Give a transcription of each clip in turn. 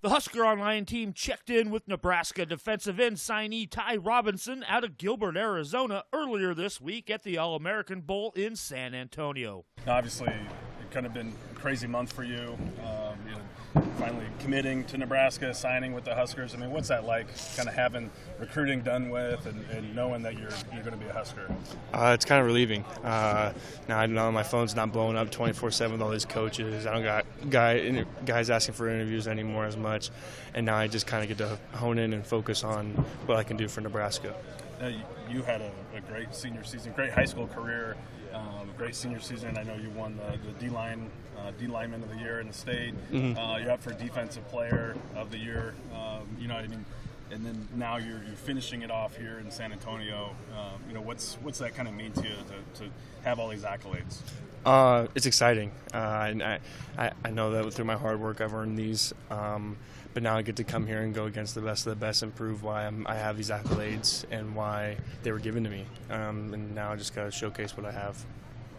The HuskerOnline team checked in with Nebraska defensive end signee Ty Robinson out of Gilbert, Arizona earlier this week at the All-American Bowl in San Antonio. Obviously, it kind of been a crazy month for you. Finally committing to Nebraska, signing with the Huskers. I mean, what's that like, kind of having recruiting done with and knowing that you're going to be a Husker? It's kind of relieving. Now I know my phone's not blowing up 24/7 with all these coaches. I don't got guys asking for interviews anymore as much, and now I just kind of get to hone in and focus on what I can do for Nebraska. You had a great senior season, great high school career, great senior season. I know you won the D-Lineman of the Year in the state. You're up for Defensive Player of the Year. And then now you're finishing it off here in San Antonio. What's that kind of mean to you to have all these accolades? It's exciting. And I know that through my hard work I've earned these. But now I get to come here and go against the best of the best and prove why I have these accolades and why they were given to me. And now I just got to showcase what I have.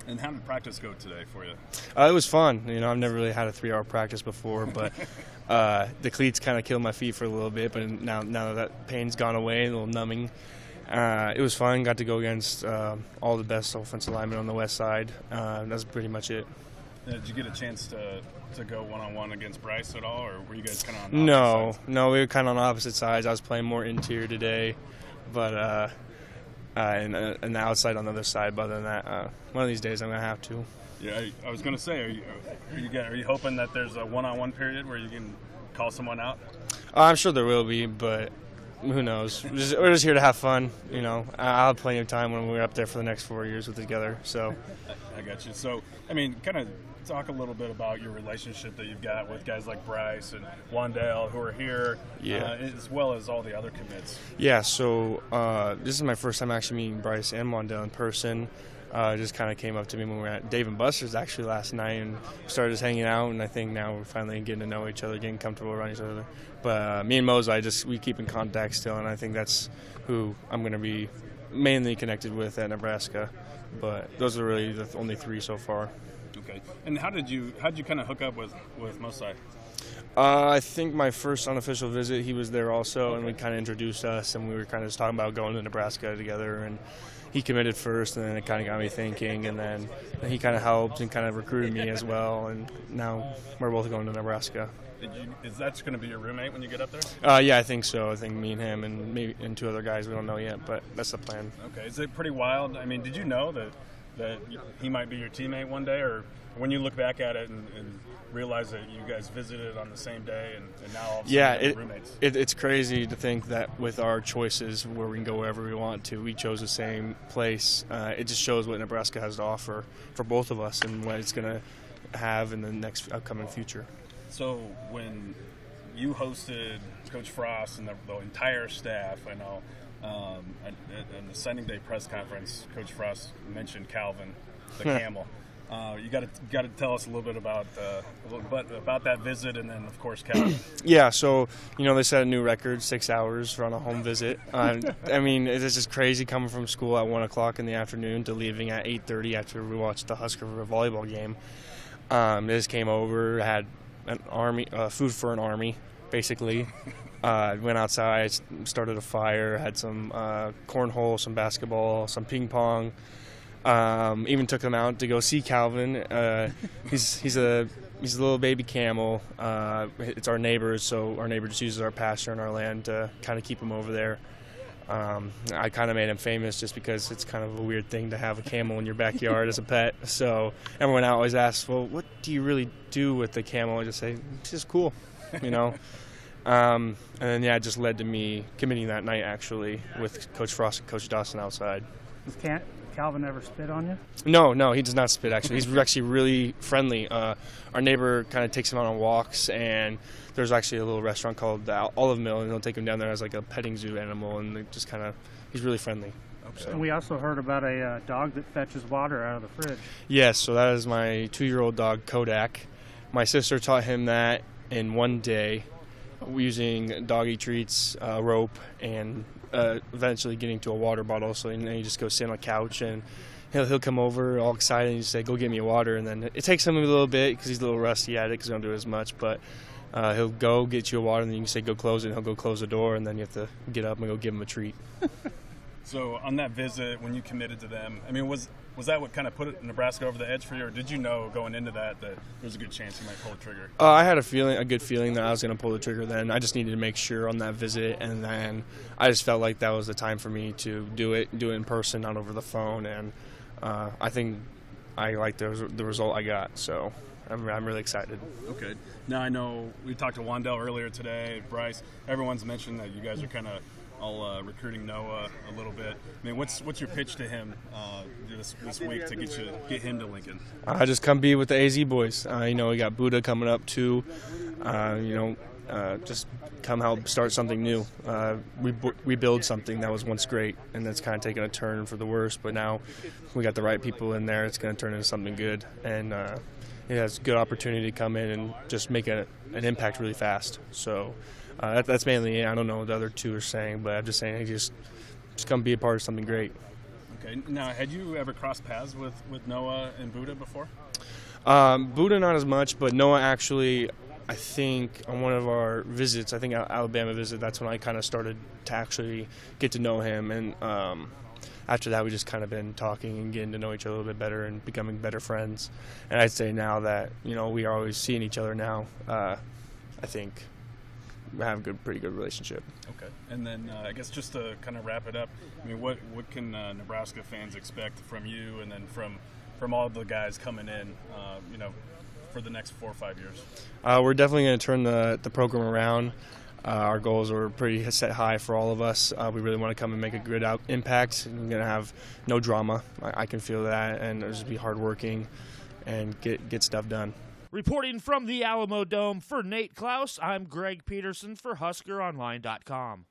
And how did practice go today for you? It was fun. I've never really had a 3-hour practice before, but the cleats kind of killed my feet for a little bit. But now that pain's gone away, a little numbing, it was fun. Got to go against all the best offensive linemen on the west side. That's pretty much it. Did you get a chance to go one-on-one against Bryce at all, or were you guys kind of on the opposite sides? No, we were kind of on opposite sides. I was playing more interior today, but and the outside on the other side. But other than that, one of these days I'm going to have to. Yeah, I was going to say, are you hoping that there's a one-on-one period where you can call someone out? I'm sure there will be, but who knows? We're just here to have fun. I'll have plenty of time when we're up there for the next 4 years together. So I got you. So, kind of talk a little bit about your relationship that you've got with guys like Bryce and Wandale who are here, as well as all the other commits. Yeah, so this is my first time actually meeting Bryce and Wandale in person. Just kind of came up to me when we were at Dave & Buster's actually last night and started just hanging out, and I think now we're finally getting to know each other, getting comfortable around each other. But me and Mose, we keep in contact still, and I think that's who I'm going to be mainly connected with at Nebraska. But those are really the only 3 so far. Okay. And how'd you kind of hook up with Mosai? I think my first unofficial visit, he was there also, and we kind of introduced us, and we were kind of just talking about going to Nebraska together, and he committed first, and then it kind of got me thinking, and then he kind of helped and kind of recruited me as well, and now we're both going to Nebraska. Is that going to be your roommate when you get up there? Yeah, I think so. I think me and him and maybe 2 other guys, we don't know yet, but that's the plan. Okay. Is it pretty wild? Did you know that he might be your teammate one day, or when you look back at it and realize that you guys visited on the same day and now all of a sudden you're roommates? It's crazy to think that with our choices where we can go wherever we want to, we chose the same place. It just shows what Nebraska has to offer for both of us and what it's going to have in the next upcoming future. So when you hosted Coach Frost and the entire staff, I know, in the signing day press conference, Coach Frost mentioned Calvin the Camel. You got to tell us a little bit about that visit, and then of course Calvin. Yeah, so they set a new record, 6 hours on a home visit. It's just crazy coming from school at 1:00 in the afternoon to leaving at 8:30 after we watched the Husker volleyball game. They just came over, had an army food for an army, basically. Went outside, started a fire, had some cornhole, some basketball, some ping pong. Even took him out to go see Calvin. He's a little baby camel. It's our neighbors, so our neighbor just uses our pasture and our land to kind of keep him over there. I kind of made him famous just because it's kind of a weird thing to have a camel in your backyard as a pet. So everyone always asks, well, what do you really do with the camel? I just say, it's just cool, And then, it just led to me committing that night, actually, with Coach Frost and Coach Dawson outside. Does Calvin ever spit on you? No, he does not spit, actually. He's actually really friendly. Our neighbor kind of takes him out on walks, and there's actually a little restaurant called the Olive Mill, and they'll take him down there as like a petting zoo animal, and they just he's really friendly. Okay. And we also heard about a dog that fetches water out of the fridge. Yes, so that is my 2-year-old dog, Kodak. My sister taught him that in one day using doggy treats, rope, and eventually getting to a water bottle. So then you just go sit on a couch, and he'll come over all excited and you say, go get me water. And then it takes him a little bit because he's a little rusty at it because we don't do it as much. But He'll go get you a water, and then you can say go close it, and he'll go close the door, and then you have to get up and go give him a treat. So on that visit, when you committed to them, I mean, was that what kind of put Nebraska over the edge for you, or did you know going into that there's a good chance you might pull the trigger? I had a good feeling that I was going to pull the trigger then. I just needed to make sure on that visit, and then I just felt like that was the time for me to do it in person, not over the phone, and I think I liked the result I got, so I'm really excited. Okay. Now, I know we talked to Wandell earlier today, Bryce. Everyone's mentioned that you guys are kind of all recruiting Noah a little bit. I mean, what's your pitch to him this week to get him to Lincoln? Just come be with the AZ boys. We got Buddha coming up too. Just come help start something new. We build something that was once great, and that's kind of taken a turn for the worse. But now we got the right people in there. It's going to turn into something good, and it's a good opportunity to come in and just make an impact really fast. So that's mainly it. I don't know what the other two are saying, but I'm just saying, hey, just come be a part of something great. Okay. Now, had you ever crossed paths with Noah and Buddha before? Buddha not as much, but Noah actually, I think on one of our visits, I think Alabama visit, that's when I kind of started to actually get to know him. And after that, we just kind of been talking and getting to know each other a little bit better and becoming better friends. And I'd say now that, we are always seeing each other now, I think we have a pretty good relationship. Okay. And then I guess just to kind of wrap it up, I mean, what can Nebraska fans expect from you and then from all the guys coming in, for the next 4 or 5 years? We're definitely going to turn the program around. Our goals are pretty set high for all of us. We really want to come and make a good impact. We're going to have no drama. I can feel that, and just be hardworking and get stuff done. Reporting from the Alamo Dome for Nate Klaus, I'm Greg Peterson for HuskerOnline.com.